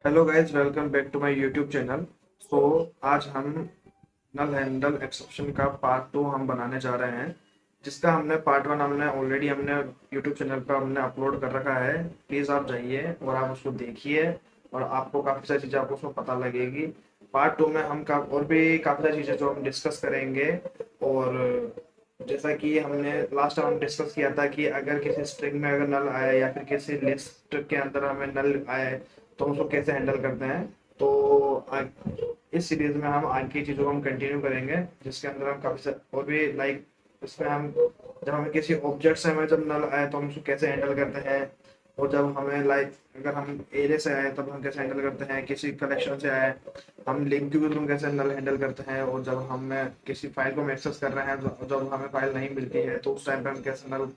Hello guys, welcome back to my YouTube channel. So आज हम null handle exception का part 2 हम बनाने जा रहे हैं, जिसका हमने पार्ट 1 हमने यूट्यूब चैनल पर हमने अपलोड कर रखा है। प्लीज़ आप जाइए और आप उसको देखिए और आपको काफ़ी सारी चीज़ें आपको उसमें पता लगेगी। पार्ट 2 में हम और भी काफ़ी सारी चीज़ें जो हम डिस्कस करेंगे। और जैसा कि हमने लास्ट टाइम हम डिस्कस किया था कि अगर किसी स्ट्रिंग में अगर नल आए या फिर किसी लिस्ट के अंदर हमें नल आए तो हम उसको कैसे हैंडल करते हैं। तो इस सीरीज में हम आगे की चीज़ों को हम कंटिन्यू करेंगे, जिसके अंदर हम काफ़ी और भी लाइक इसमें हम जब हमें किसी ऑब्जेक्ट से हमें जब नल आए तो हम उसको कैसे हैंडल करते हैं। और जब हमें लाइक अगर हम एरे से आए तब हम कैसे हैंडल करते हैं, किसी कलेक्शन से आए हम लिंक के थ्रू कैसे नल हैंडल करते हैं। और जब हम किसी फाइल को एक्सेस कर रहे हैं, जब हमें फाइल नहीं मिलती है तो उस टाइम पे हम कैसे नल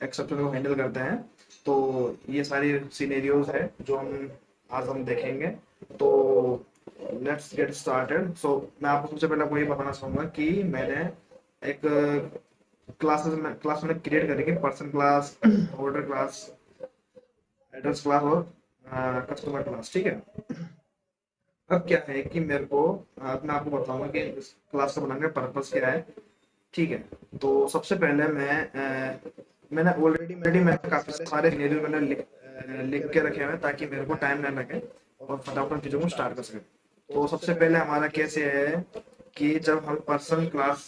एक्सेप्शन को हैंडल करते हैं। तो ये सारी सिनेरियोज है जो हम देखेंगे। तो लेट्स गेट स्टार्टेड। सो मैं आपको सबसे पहले आपको ये बताना चाहूँगा कि मैंने एक क्लास मैंने क्रिएट करेंगे, person class, order class, address class और कस्टमर क्लास। ठीक है। अब क्या है कि मेरे को अब मैं आपको बताऊंगा कि इस क्लास का बनाने का पर्पस क्या है। ठीक है। तो सबसे पहले मैंने काफी सारे सिनेरियो मैंने लिख के रखे हुए हैं ताकि मेरे को टाइम ना लगे और फटाफट उन चीज़ों को स्टार्ट कर सके। तो सबसे पहले हमारा केस ये है कि जब हम पर्सन क्लास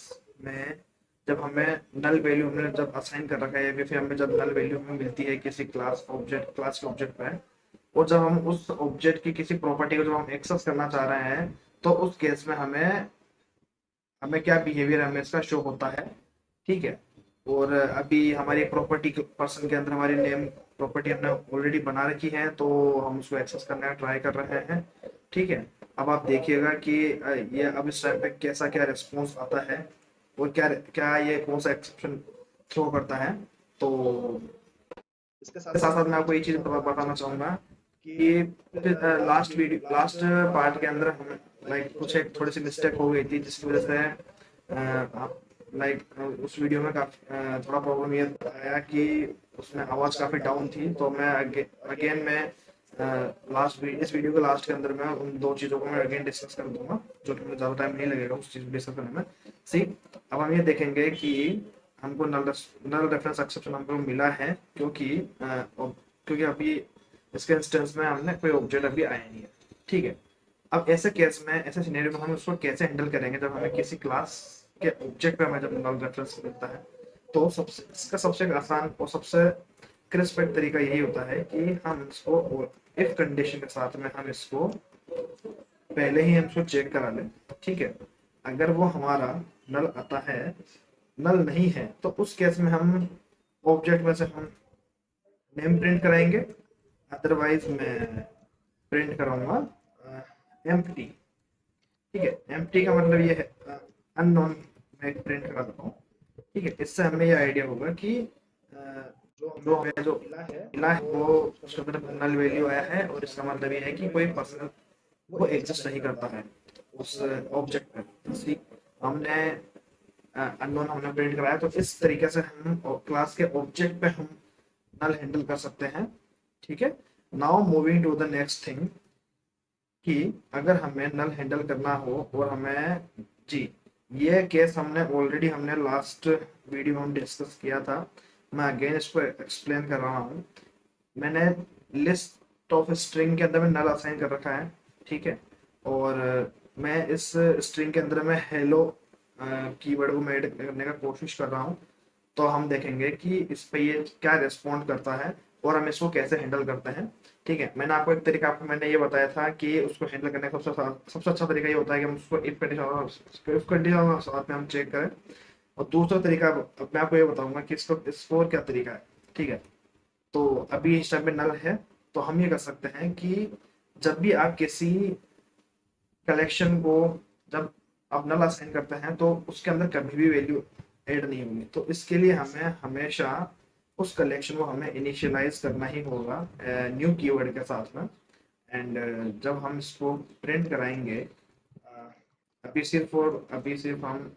में जब हमें नल वैल्यू हमने जब असाइन कर रखा है या फिर हमें जब नल वैल्यू हमें मिलती है किसी क्लास के ऑब्जेक्ट पे, और जब हम उस ऑब्जेक्ट की किसी प्रॉपर्टी को जब हम एक्सेस करना चाह रहे हैं तो उस केस में हमें हमें क्या बिहेवियर हमें इसका शो होता है। ठीक है। और अभी हमारी प्रॉपर्टी पर्सन के अंदर हमारी नेम प्रॉपर्टी हमने ऑलरेडी बना रखी है, तो हम उसको एक्सेस करने का ट्राई कर रहे हैं। ठीक है। अब आप देखिएगा कि ये अब इस टाइम पे कैसा क्या रिस्पॉन्स आता है और क्या क्या ये कौन सा एक्सेप्शन थ्रो करता है। तो इसके साथ साथ मैं आपको ये चीज बताना चाहूंगा कि लास्ट पार्ट के अंदर हम लाइक कुछ एक थोड़ी सी मिस्टेक हो गई थी, जिसकी वजह से आप लाइक उस वीडियो में काफी थोड़ा प्रॉब्लम ये आया कि उसमें आवाज काफी डाउन थी। तो मैं अगेन मैं इस वीडियो के लास्ट के अंदर मैं उन दो चीजों को मैं अगेन डिस्कस कर दूंगा, जो कि मुझे ज्यादा टाइम नहीं लगेगा उस चीज को डिस्कस करने में। सी, अब हम ये देखेंगे कि हमको नल रेफरेंस एक्सेप्शन हमको मिला है क्योंकि अभी इसके इंस्टेंस में हमने कोई ऑब्जेक्ट अभी आया नहीं है। ठीक है। अब ऐसे केस में ऐसे सिनेरियो में हम उसको कैसे हैंडल करेंगे जब हमें किसी क्लास के ऑब्जेक्ट पे हमें जब नल रेफरेंस मिलता है। तो सबसे आसान और सबसे क्रिस्प तरीका यही होता है कि हम इसको इफ कंडीशन के साथ में हम इसको पहले ही हम इसको चेक करा लें। ठीक है। अगर वो हमारा नल आता है, नल नहीं है, तो उस केस में हम ऑब्जेक्ट में से हम नेम प्रिंट कराएंगे। अदरवाइज मैं प्रिंट कराऊंगा एम्प्टी। ठीक है। एम्प्टी का मतलब ये है अननोन। मैं प्रिंट करा देता हूँ। ठीक है। इससे हमें ये आइडिया होगा कि जो मिला है वो उसके तरफ नल वैल्यू आया है, और इसका मतलब ये है कि कोई पर्सन वो एग्जिस्ट नहीं करता है उस ऑब्जेक्ट पे। हमने अननोन हमने प्रिंट कराया, तो इस तरीके से हम क्लास के ऑब्जेक्ट पे हम नल हैंडल कर सकते हैं। ठीक है। Now moving to the next thing कि अगर हमें नल हैंडल करना हो और हमें जी, ये केस हमने लास्ट वीडियो में हम डिस्कस किया था। मैं अगेन इसको एक्सप्लेन कर रहा हूँ। मैंने लिस्ट ऑफ स्ट्रिंग के अंदर में नल असाइन कर रखा है। ठीक है। और मैं इस स्ट्रिंग के अंदर में हेलो कीवर्ड को मैं ऐड करने का कोशिश कर रहा हूँ। तो हम देखेंगे कि इस पे ये क्या रिस्पॉन्ड करता है और हम इसको कैसे हैंडल करते हैं। ठीक है। आपको मैंने ये बताया था कि उसको हैंडल करने का सबसे अच्छा तरीका ये होता है कि हम उसको इफ कंडीशन साथ में हम चेक करें। और दूसरा तरीका अब मैं आपको ये बताऊंगा कि इसको स्कोर क्या तरीका है। ठीक है। तो अभी इस टाइम पे नल है, तो हम ये कर सकते हैं कि जब भी आप किसी कलेक्शन को जब आप नल असाइन करते हैं तो उसके अंदर कभी भी वैल्यू ऐड नहीं होगी। तो इसके लिए हमें हमेशा उस कलेक्शन को हमें इनिशियलाइज करना ही होगा न्यू कीवर्ड के साथ में। एंड जब हम इसको प्रिंट कराएंगे, अभी सिर्फ हम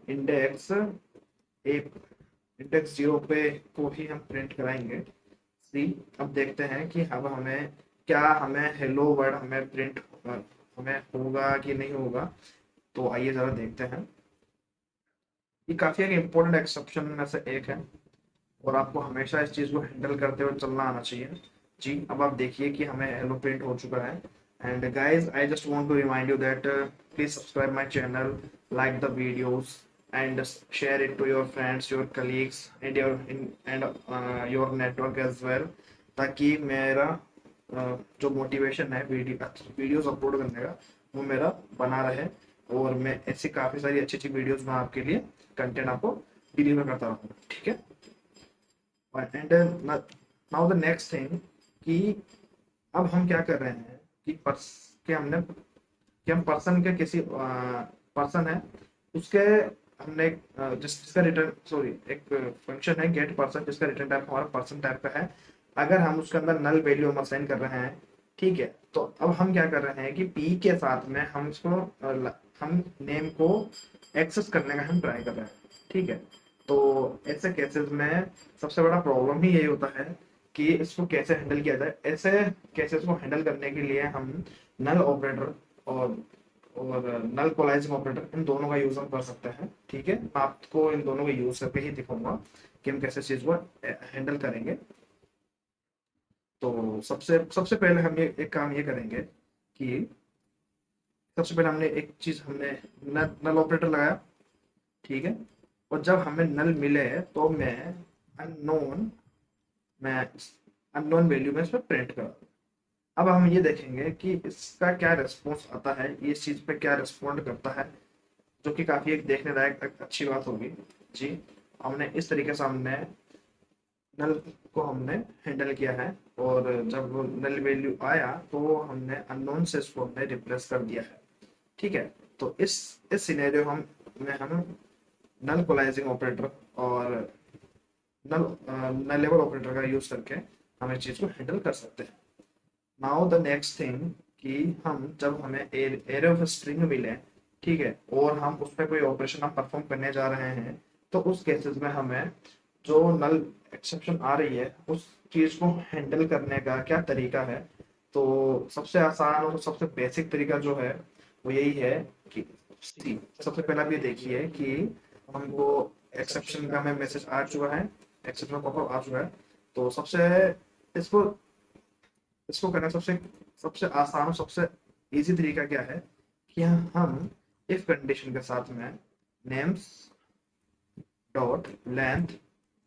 इंडेक्स एक इंडेक्स 0 पे को ही हम प्रिंट कराएंगे। सी, अब देखते हैं कि अब हमें क्या हमें हेलो वर्ड हमें प्रिंट हमें होगा कि नहीं होगा। तो आइए जरा देखते हैं। ये काफी एक इम्पोर्टेंट एक्सेप्शन में से एक है और आपको हमेशा इस चीज को हैंडल करते हुए चलना आना चाहिए। जी अब आप देखिए कि हमें हेलो प्रिंट हो चुका है। And guys I just want to remind you that please subscribe my channel, like the videos and share it to your friends, your colleagues and your network as well, ताकि मेरा जो motivation है videos upload करने का वो मेरा बना रहे और मैं ऐसी काफ़ी सारी अच्छी अच्छी वीडियोस में आपके लिए कंटेंट आपको डिलीवर करता रहूँ। ठीक है। And now the next thing कि अब हम क्या कर रहे हैं कि हम पर्सन के किसी पर्सन है उसके हमने जिसका रिटर्न सॉरी एक फंक्शन है गेट पर्सन जिसका रिटर्न टाइप हमारा पर्सन टाइप का है। अगर हम उसके अंदर नल वैल्यू हम असाइन कर रहे हैं, ठीक है, तो अब हम क्या कर रहे हैं कि पी के साथ में हम इसको हम नेम को एक्सेस करने का हम ट्राई कर रहे हैं। ठीक है। तो ऐसे केसेस में सबसे बड़ा प्रॉब्लम ही यही होता है कि इसको कैसे हैंडल किया जाए। ऐसे केसेस को हैंडल करने के लिए हम नल ऑपरेटर और नल कोलाइजिंग ऑपरेटर इन दोनों का यूज हम कर सकते हैं। ठीक है। मैं आपको इन दोनों का यूज करके ही दिखाऊंगा कि हम कैसे चीज को हैंडल करेंगे। तो सबसे सबसे पहले हम ये एक काम ये करेंगे कि सबसे पहले हमने एक चीज हमने नल ऑपरेटर लगाया। ठीक है। और जब हमें नल मिले तो अननोन मैं अननोन वैल्यू में इसमें प्रिंट करा। अब हम ये देखेंगे कि इसका क्या रिस्पॉन्स आता है, ये इस चीज पे क्या रिस्पॉन्ड करता है, जो कि काफी एक देखने लायक अच्छी बात होगी। जी हमने इस तरीके से हमने नल को हमने हैंडल किया है और जब वो नल वैल्यू आया तो हमने अननोन से इसको हमने रिप्लेस कर दिया है। ठीक है। तो इस सिनेरियो हम नल कोलाइजिंग ऑपरेटर और नल नल लेवल ऑपरेटर का यूज करके हम इस चीज को हैंडल कर सकते हैं। नाउ द नेक्स्ट थिंग कि हम जब हमें एरे ऑफ स्ट्रिंग मिले, ठीक है, और हम उस पर कोई ऑपरेशन हम परफॉर्म करने जा रहे हैं, तो उस केसेस में हमें जो नल एक्सेप्शन आ रही है उस चीज को हैंडल करने का क्या तरीका है। तो सबसे आसान और सबसे बेसिक तरीका जो है वो यही है कि सबसे पहला भी देखिए कि हमको एक्सेप्शन का हमें मैसेज आ चुका है, एक्सेप्शन पॉपअप आ चुका है। तो सबसे इसको इसको करने सबसे सबसे आसान और सबसे इजी तरीका क्या है कि हम इफ कंडीशन के साथ में नेम्स डॉट लेंथ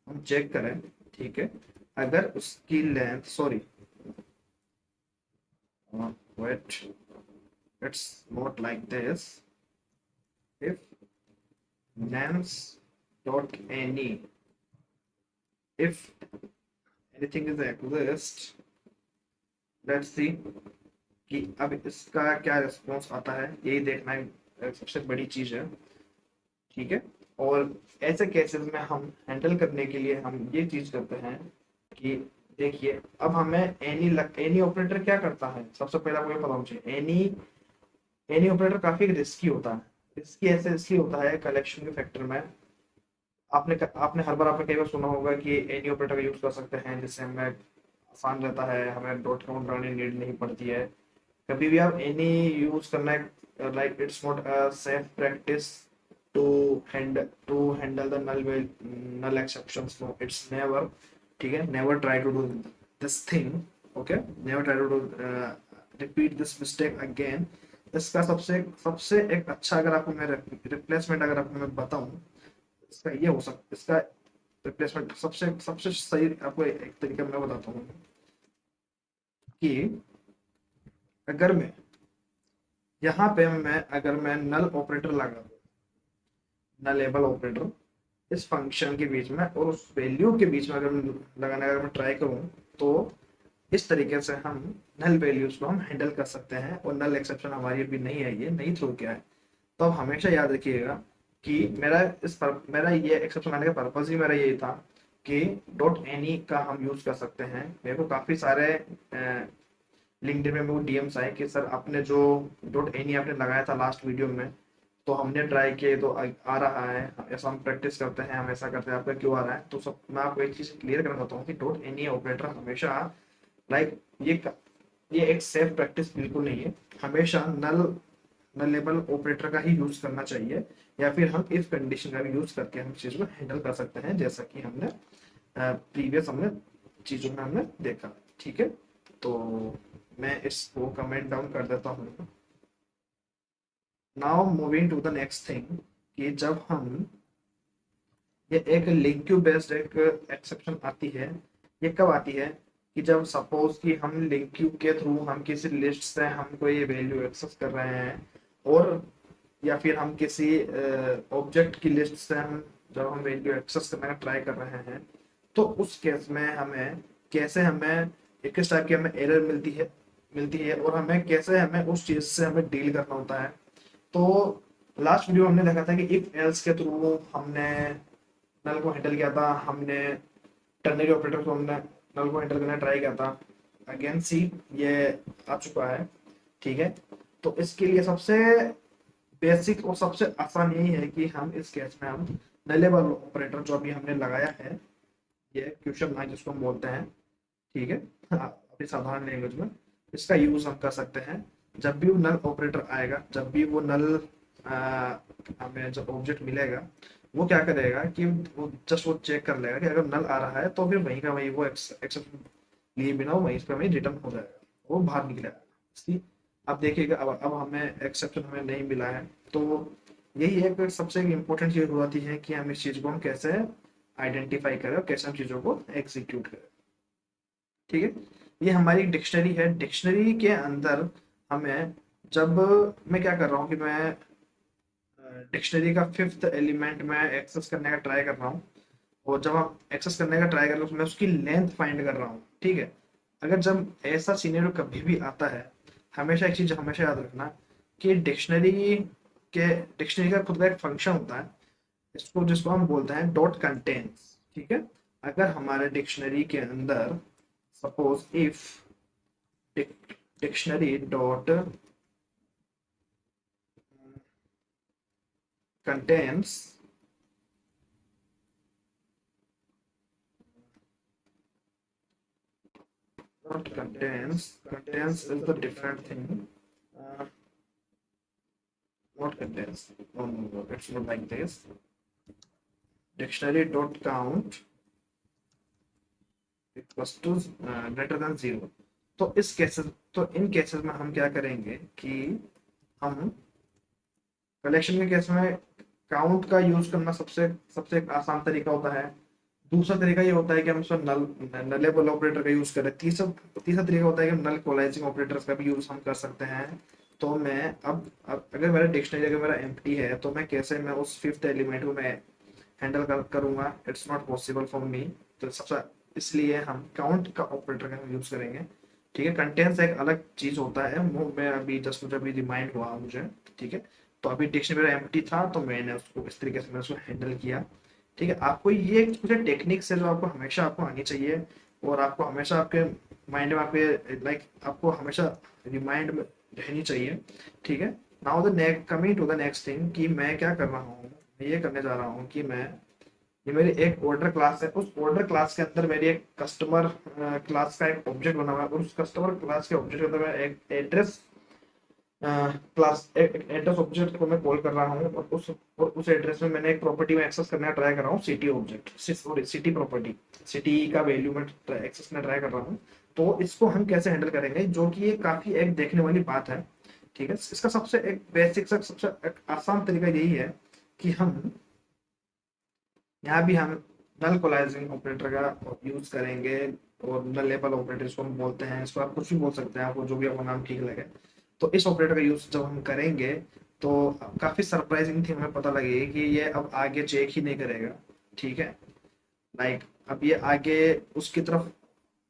हम चेक करें। ठीक है। अगर उसकी length sorry wait it's not like this, if names dot any if anything is exist, let's see कि अब इसका क्या रिस्पॉन्स आता है, यही देखना सबसे बड़ी चीज है। ठीक है। और ऐसे केसेस में हम हैंडल करने के लिए हम ये चीज करते हैं कि देखिए अब हमें एनी ऑपरेटर क्या करता है, सबसे पहले आपको पता होना चाहिए एनी एनी ऑपरेटर काफी रिस्की होता है। रिस्की ऐसे इसलिए होता है कलेक्शन के फैक्टर में। आपने हर बार आपने कई बार सुना होगा कि एनी ऑपरेटर का यूज कर सकते हैं जिससे हमें आसान रहता है, हमें डॉट काउंट करने की नीड नहीं पड़ती है। कभी भी आप एनी यूज करना है like it's not a safe practice to handle the null exceptions, no it's never. ठीक है। Never try to do this thing. Okay. Never try to do repeat this mistake again. इसका सबसे सबसे एक अच्छा अगर आपको मैं रिप्लेसमेंट अगर आपको मैं बताऊं, इसका ये हो सकता इसका रिप्लेसमेंट सबसे सबसे सही आपको एक तरीका मैं बताता हूँ कि अगर मैं यहाँ पे अगर मैं नल ऑपरेटर लगा दूं, नल लेबल ऑपरेटर इस फंक्शन के बीच में और उस वैल्यू के बीच में लगाने का मैं ट्राई करूँ, तो इस तरीके से हम नल वैल्यूज को हम हैंडल कर सकते हैं और नल एक्सेप्शन हमारी अभी नहीं है, ये नहीं थ्रो किया है। तो अब हमेशा याद रखिएगा कि मेरा ये एक्सेप्शन लाने का पर्पज ही मेरा यही था कि डॉट एनी का हम यूज कर सकते हैं। मेरे को काफी सारे लिंक्डइन में मेरे को डीएम्स आए कि सर आपने जो डॉट एनी आपने लगाया था लास्ट वीडियो में, तो हमने ट्राई किए तो आ रहा है, ऐसा हम प्रैक्टिस करते हैं, हम ऐसा करते हैं, आपका क्यों आ रहा है। तो सब मैं आपको एक चीज क्लियर करना चाहता हूँ कि डॉट एनी ऑपरेटर हमेशा लाइक ये ये एक सेफ प्रैक्टिस बिल्कुल नहीं है। हमेशा नलेबल ऑपरेटर का ही यूज करना चाहिए, या फिर हम इफ कंडीशन का भी यूज करके हम चीज को हैंडल कर सकते हैं, जैसा कि हमने प्रीवियस हमने चीजों में हमने देखा। ठीक है, तो मैं इसको कमेंट डाउन कर देता हूँ। Now moving to the next thing, कि जब हम ये एक लिंक क्यू बेस्ड एक एक्सेप्शन आती है, ये कब आती है कि जब सपोज कि हम लिंक क्यू के थ्रू हम किसी लिस्ट से हम कोई वैल्यू एक्सेस कर रहे हैं, और या फिर हम किसी ऑब्जेक्ट की लिस्ट से हम जब हम वैल्यू एक्सेस करने का ट्राई कर रहे हैं, तो उस केस में हमें कैसे हमें एक इस टाइप की हमें एरर मिलती है और हमें कैसे हमें उस चीज से हमें डील करना होता है। तो लास्ट वीडियो हमने देखा था कि इफ एल्स के थ्रू हमने नल को हैंडल किया था, हमने टर्नरी ऑपरेटर को हमने नल को हैंडल करने ट्राई किया था। अगेन सी ये आ चुका है। ठीक है, तो इसके लिए सबसे बेसिक और सबसे आसान यही है कि हम इस केस में हम नलेबल ऑपरेटर जो अभी हमने लगाया है, ये क्वेश्चन मार्क जिसको हम बोलते हैं, ठीक है, अपनी साधारण लैंग्वेज में इसका यूज हम कर सकते हैं। जब भी वो नल ऑपरेटर आएगा, जब भी वो नल हमें जब ऑब्जेक्ट मिलेगा, वो क्या करेगा कि वो जस्ट वो चेक कर लेगा कि अगर नल आ रहा है तो फिर वहीं का वहीं वो एक्सेप्शन लिए बिना वो वहीं पे वहीं रिटर्न हो जाएगा, वो बाहर निकलेगा। इसकी अब देखिएगा, अब हमें एक्सेप्शन हमें नहीं मिला है, तो यही एक सबसे इम्पोर्टेंट चीज होती है कि हम इस चीज को हम कैसे आइडेंटिफाई करें और कैसे हम चीजों को एग्जीक्यूट करें। ठीक है, ये हमारी डिक्शनरी है। डिक्शनरी के अंदर हमें, जब मैं क्या कर रहा हूँ कि मैं डिक्शनरी का फिफ्थ एलिमेंट में एक्सेस करने का ट्राई कर रहा हूँ, और जब हम एक्सेस करने का ट्राई कर रहे हैं मैं उसकी लेंथ फाइंड कर रहा हूँ। ठीक है, अगर जब ऐसा सीनियर कभी भी आता है, हमेशा एक चीज हमेशा याद रखना कि डिक्शनरी का खुद का एक फंक्शन होता है, इसको जिसको हम बोलते हैं डॉट कंटेंट्स। ठीक है, अगर हमारे डिक्शनरी के अंदर suppose if dictionary dot contains not contains is the different thing. uh, not contains, no, it's not like this. Dictionary dot count equals to greater than 0। तो इस केसेस, तो इन केसेस में हम क्या करेंगे कि हम कलेक्शन के केस में काउंट का यूज करना सबसे सबसे एक आसान तरीका होता है। दूसरा तरीका ये होता है कि हम उसमें नलेबल ऑपरेटर का यूज करें। तीसरा तीसरा तरीका होता है कि नल कोलाइजिंग ऑपरेटर्स का भी यूज हम कर सकते हैं। तो मैं अब अगर मेरा डिक्शनरी अगर मेरा एम्प्टी है, तो मैं कैसे मैं उस फिफ्थ एलिमेंट को मैं हैंडल करूंगा, it's not possible for me. तो सबसे इसलिए हम काउंट का ऑपरेटर का यूज करेंगे। ठीक है, कंटेंट्स एक अलग चीज होता है, वो मैं अभी जस्ट मुझे अभी रिमाइंड हुआ मुझे। ठीक है, तो अभी डिक्शनरी मेरा एम्प्टी था, तो मैंने उसको इस तरीके से मैंने उसको हैंडल किया। ठीक है, आपको ये कुछ टेक्निक्स है जो आपको हमेशा आपको आनी चाहिए, और आपको हमेशा आपके माइंड में आपके लाइक आपको हमेशा रिमाइंड में रहनी चाहिए। ठीक है, now the next coming to the next thing, कि मैं क्या कर रहा हूँ, मैं ये करने जा रहा हूँ कि मैं, ये मेरी एक ऑर्डर क्लास है, उस ऑर्डर क्लास के अंदर मेरी एक कस्टमर क्लास का एक ऑब्जेक्ट बना हुआ है, और उस कस्टमर क्लास के ऑब्जेक्ट के अंदर मैं एक एड्रेस क्लास एड्रेस ऑब्जेक्ट को मैं कॉल कर रहा हूँ, और उस एड्रेस में मैंने एक प्रॉपर्टी में एक्सेस करने का ट्राई कर रहा हूँ, city object, sorry city property, city का वैल्यू में एक्सेस करने ट्राई कर रहा हूँ। तो इसको हम कैसे हैंडल करेंगे, जो कि ये काफी एक देखने वाली बात है। ठीक है, इसका सबसे एक बेसिक सबसे एक आसान तरीका यही है कि हम यहाँ भी हम नल कोलाइजिंग ऑपरेटर का यूज करेंगे, और नल लेबल ऑपरेटर इसको हम बोलते हैं, इसको आप कुछ भी बोल सकते हैं, आपको जो भी आपका नाम ठीक लगे। तो इस ऑपरेटर का यूज जब हम करेंगे, तो काफी सरप्राइजिंग थिंग हमें पता लगेगी कि ये अब आगे चेक ही नहीं करेगा। ठीक है, लाइक अब ये आगे उसकी तरफ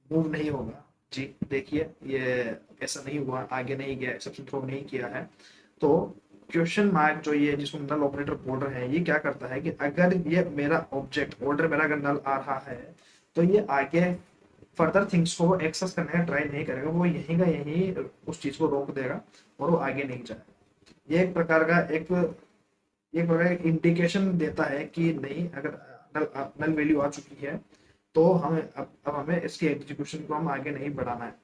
मूव नहीं होगा। जी देखिए, ये ऐसा नहीं हुआ, आगे नहीं गया, एक्सेप्शन थ्रो नहीं किया है। तो क्वेश्चन मार्क जो ये जिसको नल ऑपरेटर बोल रहे हैं, ये क्या करता है कि अगर ये मेरा ऑब्जेक्ट ऑर्डर मेरा अगर नल आ रहा है, तो ये आगे फर्दर थिंग्स को एक्सेस करने का ट्राई नहीं करेगा, वो यहीं का यहीं उस चीज को रोक देगा, और वो आगे नहीं जाएगा। ये एक प्रकार का एक इंडिकेशन देता है कि नहीं, अगर नल वैल्यू आ चुकी है, तो हमें अब हमें इसके एग्जीक्यूशन को हम आगे नहीं बढ़ाना है।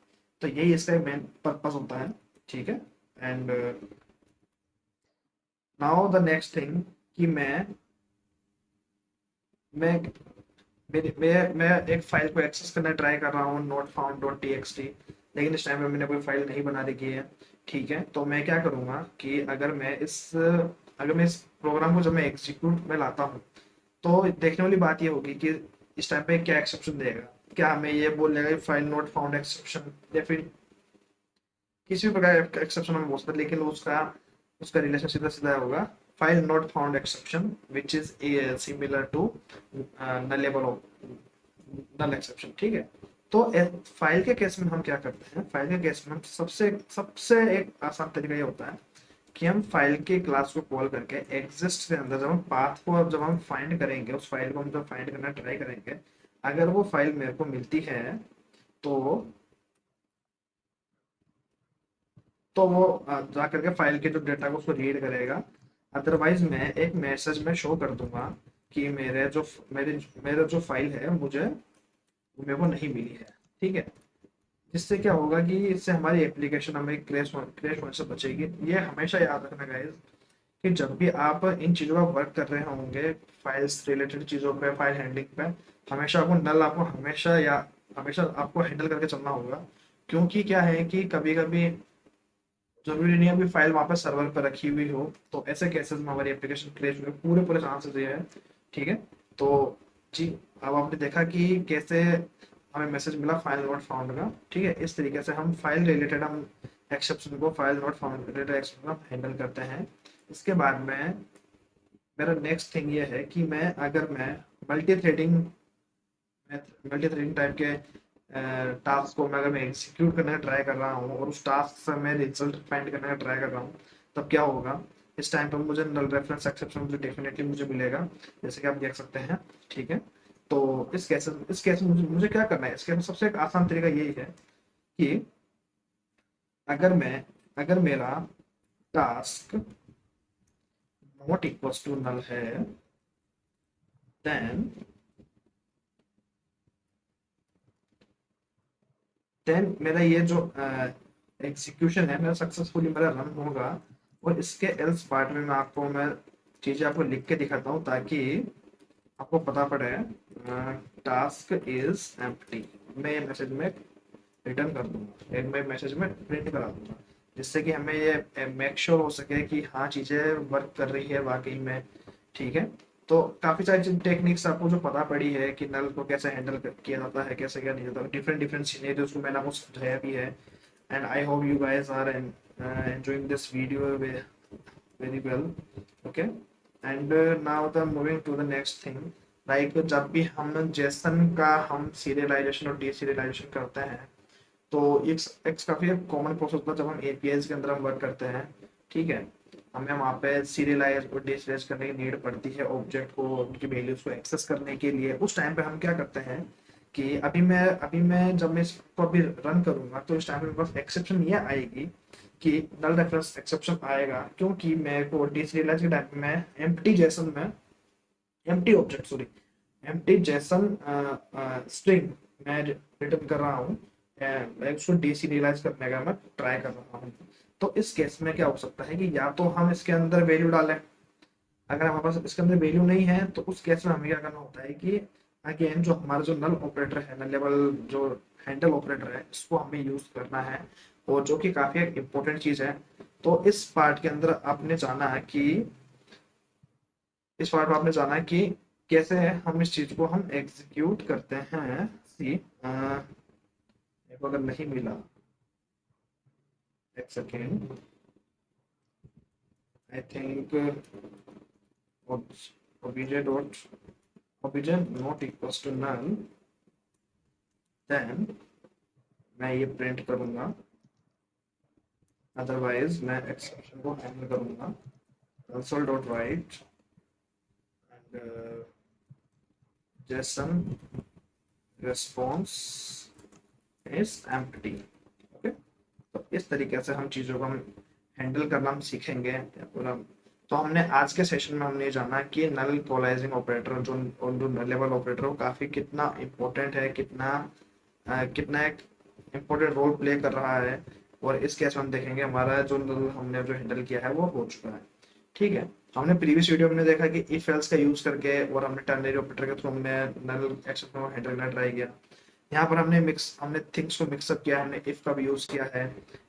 तो यही इसका मेन पर्पस होता है, ठीक है। And now the next thing कि मैं मैं एक फाइल को एक्सेस करना ट्राई कर रहा हूँ, not found dot T x T, लेकिन इस टाइम पे मैंने कोई फाइल नहीं बना रखी है, ठीक है। तो मैं क्या करूँगा कि अगर मैं इस प्रोग्राम को जब मैं एग्जीक्यूट में लाता हूँ, तो देखने वाली बात ये होगी कि इस टाइम पे क्या एक्सेप्शन देगा। क्या हमें ये बोल देगा फाइल नॉट फाउंड एक्सेप्शन, या फिर किसी भी प्रकार का एक्सेप्शन हम बोल सकते हैं, लेकिन उसका उसका रिलेशन सीधा सीधा होगा file not found exception which is similar to nullable null exception, ठीक है। तो फाइल के केस में हम क्या करते हैं, फाइल के केस में हम सबसे सबसे एक आसान तरीका ये होता है कि हम फाइल के क्लास को कॉल करके एग्जिस्ट के अंदर जब हम पाथ को जब हम फाइंड करेंगे, उस फाइल को हम जब फाइंड करना ट्राई करेंगे, अगर वो फाइल मेरे को मिलती है तो वो जा करके फाइल के जो डेटा को उसको रीड करेगा। अदरवाइज मैं एक मैसेज में शो कर दूंगा कि मेरे जो फाइल है मुझे मेरे को नहीं मिली है, ठीक है। जिससे क्या होगा कि इससे हमारी एप्लीकेशन हमें क्रैश होने से बचेगी। ये हमेशा याद रखना गाइस कि जब भी आप इन चीज़ों का वर्क कर रहे होंगे, फाइल्स रिलेटेड चीज़ों पे, फाइल हैंडलिंग पे, हमेशा आपको नल आपको हमेशा आपको हैंडल करके चलना होगा। क्योंकि क्या है कि कभी कभी जरूरी नहीं है अभी फाइल वहाँ पे सर्वर पर रखी हुई हो, तो ऐसे केसेस में हमारी एप्लीकेशन क्रैश हुए पूरे पूरे चांसेस ये है, ठीक है। तो जी, अब आपने देखा कि कैसे हमें मैसेज मिला फाइल नॉट फाउंड का, ठीक है। इस तरीके से हम एक्सेप्शन को file not found related exception को हैंडल करते हैं। इसके बाद में मेरा नेक्स्ट थिंग ये है कि मैं multi threading multi threading type के टास्क को अगर मैं एग्जीक्यूट करने का ट्राई कर रहा हूँ और उस टास्क से मैं रिजल्ट फाइंड करने का ट्राई कर रहा हूँ, तब क्या होगा, इस टाइम पर मुझे नल रेफरेंस एक्सेप्शन मुझे डेफिनेटली मुझे मिलेगा, जैसे कि आप देख सकते हैं, ठीक है। तो इस केस में मुझे क्या करना है, इसके सबसे एक आसान तरीका यही है कि अगर मैं अगर मेरा task not equals to null है, देन मेरा ये जो एग्जीक्यूशन है मेरा सक्सेसफुली मेरा रन होगा। और इसके एल्स पार्ट में मैं चीजें आपको लिख के दिखाता हूँ ताकि आपको पता पड़े। टास्क इज एम्प्टी, मैं ये मैसेज में रिटर्न कर दूंगा, एक मैं मैसेज में प्रिंट करा दूंगा, जिससे कि हमें ये मेक श्योर हो सके कि हाँ चीजें वर्क कर रही है वाकई में, ठीक है। तो काफी सारी टेक्निक्स आपको जो पता पड़ी है कि नल को कैसे हैंडल किया जाता है, कैसे क्या नहीं जाता, डिफरेंट डिफरेंट सिनेरियोज को मैंने आपको समझाया भी है। And I hope you guys are enjoying this video very well, okay। and now the moving to the next thing, like जब भी हम जेसन का हम सीरियलाइजेशन और डीसीरियलाइजेशन करते हैं, तो एक काफी कॉमन प्रोसेस होता है जब हम एपीआई के अंदर हम वर्क करते हैं, ठीक है। हमें वहाँ पे सीरियलाइज और डीसीरियलाइज करने की नीड पड़ती है ऑब्जेक्ट को, उनकी वैल्यूज को एक्सेस करने के लिए। उस टाइम पे हम क्या करते हैं कि अभी मैं जब मैं इसको अभी रन करूंगा, तो इस टाइम पे मेरे पास एक्सेप्शन ये आएगी कि नल रेफरेंस एक्सेप्शन आएगा, क्योंकि मेरे को डीसीरियलाइज के टाइम में एम्प्टी जेसन में empty object sorry empty Jason string मैं रिटर्न कर रहा हूँ, मैं उसको डीसीरियलाइज करने का मैं ट्राई कर रहा हूँ। तो इस केस में क्या हो सकता है कि या तो हम इसके अंदर वैल्यू डालें, अगर हमारे पास इसके अंदर वैल्यू नहीं है तो उस केस में हमें क्या करना होता है कि अगेन जो हमारा जो नल ऑपरेटर है, नल लेवल जो हैंडल ऑपरेटर है, इसको हमें यूज करना है, और जो कि काफी एक इम्पोर्टेंट चीज है। तो इस पार्ट में आपने जाना है कि कैसे हम इस चीज को हम एग्जीक्यूट करते हैं। सी मेरे को अगर नहीं मिला, एक second, I think obj not equals to null, then मैं ये प्रिंट करूंगा, अदरवाइज मैं एक्सेप्शन को हैंडल करूंगा console dot right and json response is empty, okay. तो इस तरीके से हम चीज़ों को हम हैंडल करना हम सीखेंगे पूरा। तो हमने आज के सेशन में हमने जाना कि नल इक्वलाइजिंग ऑपरेटर जो लेवल ऑपरेटर वो काफ़ी कितना इम्पोर्टेंट है, कितना एक इम्पोर्टेंट रोल प्ले कर रहा है। और इस केस में हम देखेंगे हमारा जो नल हमने जो हैंडल किया है वो हो चुका है। ठीक है, हमने प्रीवियस वीडियो में देखा कि इफ एल्स का यूज करके और हमने टर्नरी ऑपरेटर के थ्रू हमने नल एक्सेप्शन को हैंडल करना ट्राई किया। यहाँ पर हमने थिंग्स को मिक्सअप किया, हमने इफ का भी यूज किया है।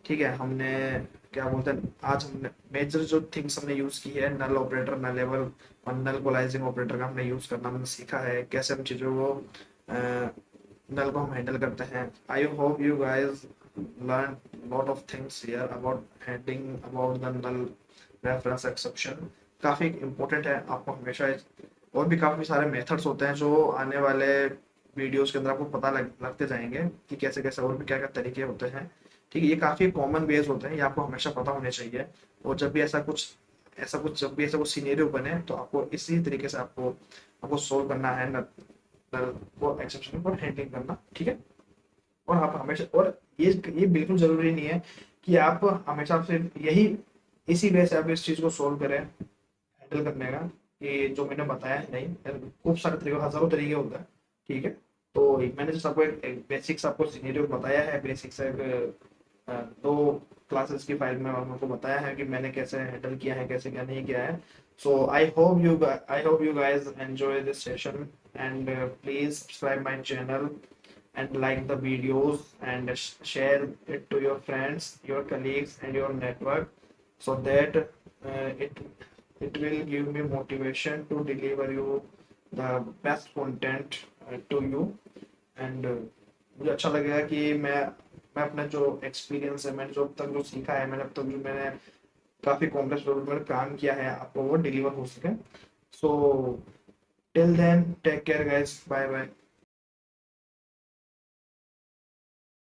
ठीक है, हमने क्या बोलते हैं, आज हमने मेजर जो थिंग्स हमने यूज की है, नल ऑपरेटर, नल लेवल और नल कोलाइजिंग ऑपरेटर का हमने यूज करना हमने सीखा है, कैसे हम चीजों को नल को हम हैंडल करते हैं। I hope you guys learn lot of things here about handling about the null reference exception. काफी इंपॉर्टेंट है, आपको हमेशा और भी काफी सारे मेथड्स होते हैं जो आने वाले वीडियोस के अंदर आपको पता लगते जाएंगे कि कैसे कैसे और भी क्या क्या तरीके होते हैं। ठीक है, ये काफी कॉमन वेज होते हैं, ये आपको हमेशा पता होने चाहिए। और जब भी जब भी ऐसा कुछ सिनेरियो बने तो आपको इसी तरीके से आपको आपको सोल्व करना है, वो एक्सेप्शन को हैंडलिंग करना। ठीक है, और आप हमेशा, और ये बिल्कुल जरूरी नहीं है कि आप हमेशा सिर्फ यही इसी वे से आप इस चीज को सोल्व करें हैंडल करने का, कि जो मैंने बताया है, नहीं, खूब सारे तरीके, हजारों तरीके होते हैं। ठीक है, तो मैंने जो आपको एक बेसिक्स आपको सिनेरियो बताया है, बेसिक्स एक दो क्लासेस की फाइल में आपको बताया है कि मैंने कैसे हैंडल किया है, कैसे क्या नहीं किया है। So I hope you guys enjoy this session and please subscribe my channel and like the videos and share it to your friends, your colleagues and your network, so that it will give me motivation to deliver you the best content to you and मुझे अच्छा लगेगा कि मैं अपना जो experience है, मैंने जो अब तक जो सीखा है, मैंने अब तक जो मैंने काफी कॉम्प्लेक्स प्रोजेक्ट में काम किया है, आपको वो डिलीवर हो सके। So till then take care guys, bye bye.